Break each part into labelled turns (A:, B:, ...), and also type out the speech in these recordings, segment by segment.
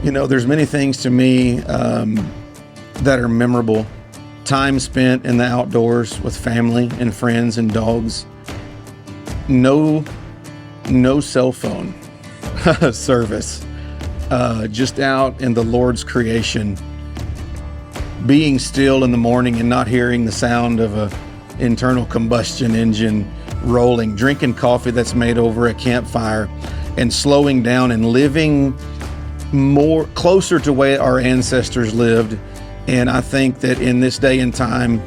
A: There's many things to me that are memorable. Time spent in the outdoors with family and friends and dogs. No cell phone service. Just out in the Lord's creation. Being still in the morning and not hearing the sound of a internal combustion engine rolling. Drinking coffee that's made over a campfire. And slowing down and living more closer to where our ancestors lived. And I think that in this day and time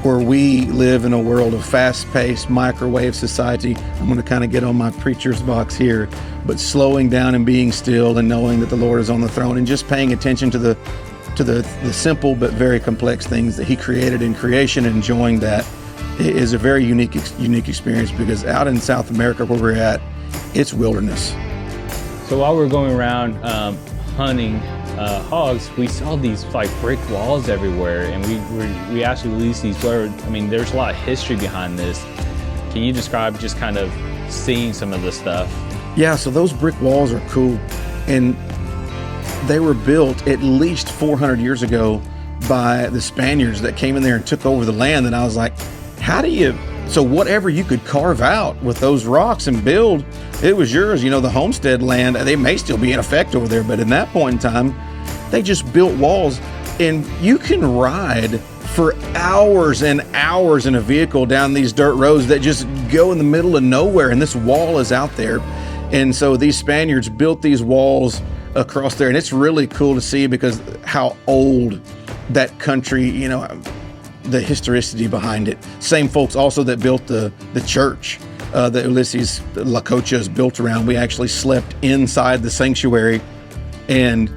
A: where we live in a world of fast-paced microwave society, I'm going to kind of get on my preacher's box here, but slowing down and being still and knowing that the Lord is on the throne and just paying attention to the simple but very complex things that he created in creation and enjoying that is a very unique experience, because out in South America where we're at, it's wilderness.
B: So while we're going around hunting hogs, we saw these like brick walls everywhere, and we asked Ulises, there's a lot of history behind this. Can you describe just kind of seeing some of the stuff?
A: Yeah, so those brick walls are cool, and they were built at least 400 years ago by the Spaniards that came in there and took over the land. And I was like, so whatever you could carve out with those rocks and build, it was yours. The homestead land, they may still be in effect over there, but in that point in time, they just built walls, and you can ride for hours and hours in a vehicle down these dirt roads that just go in the middle of nowhere, and this wall is out there. And so these Spaniards built these walls across there, and it's really cool to see because how old that country, the historicity behind it. Same folks also that built the church that Ulises La Cocha is built around. We actually slept inside the sanctuary, and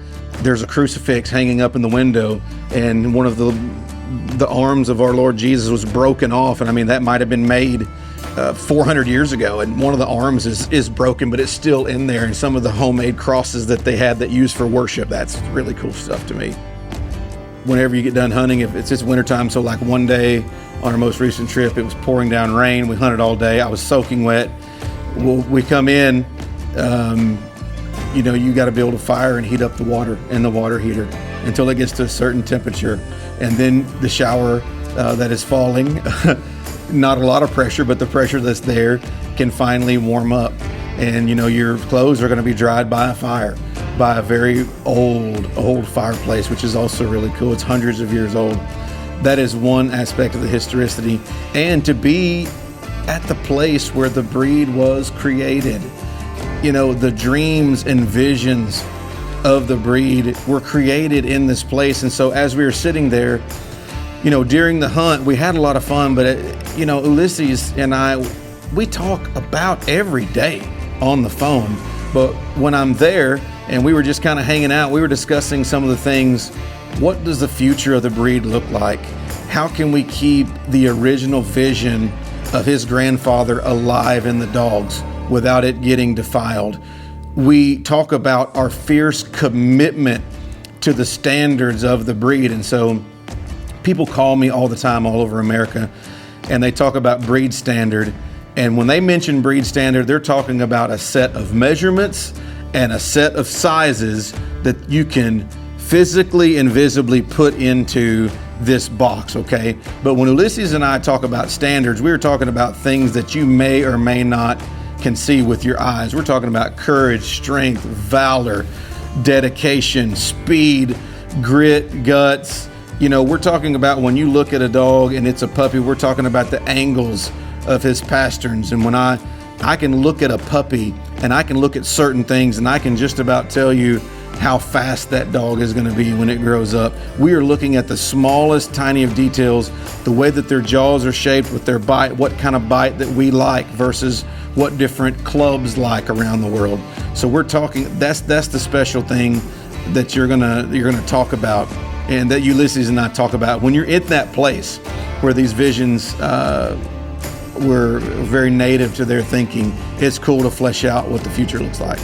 A: there's a crucifix hanging up in the window, and one of the arms of our Lord Jesus was broken off, and that might have been made 400 years ago, and one of the arms is broken, but it's still in there. And some of the homemade crosses that they had that used for worship, that's really cool stuff to me. Whenever you get done hunting, if it's wintertime, so like one day on our most recent trip, it was pouring down rain. We hunted all day. I was soaking wet. We come in, you got to build a fire and heat up the water in the water heater until it gets to a certain temperature. And then the shower that is falling, not a lot of pressure, but the pressure that's there can finally warm up. And, your clothes are going to be dried by a fire, by a very old fireplace, which is also really cool. It's hundreds of years old. That is one aspect of the historicity. And to be at the place where the breed was created, the dreams and visions of the breed were created in this place. And so as we were sitting there, during the hunt, we had a lot of fun, but Ulises and I, we talk about every day on the phone. But when I'm there and we were just kind of hanging out, we were discussing some of the things. What does the future of the breed look like? How can we keep the original vision of his grandfather alive in the dogs without it getting defiled? We talk about our fierce commitment to the standards of the breed. And so people call me all the time all over America, and they talk about breed standard. And when they mention breed standard, they're talking about a set of measurements and a set of sizes that you can physically and visibly put into this box, okay? But when Ulises and I talk about standards, we're talking about things that you may or may not can see with your eyes. We're talking about courage, strength, valor, dedication, speed, grit, guts. We're talking about when you look at a dog and it's a puppy, we're talking about the angles of his pasterns. And when I can look at a puppy and I can look at certain things and I can just about tell you how fast that dog is going to be when it grows up. We are looking at the smallest tiny of details, the way that their jaws are shaped with their bite, what kind of bite that we like versus what different clubs like around the world. So we're talking, that's the special thing that you're gonna talk about, and that Ulises and I talk about when you're in that place where these visions were very native to their thinking. It's cool to flesh out what the future looks like.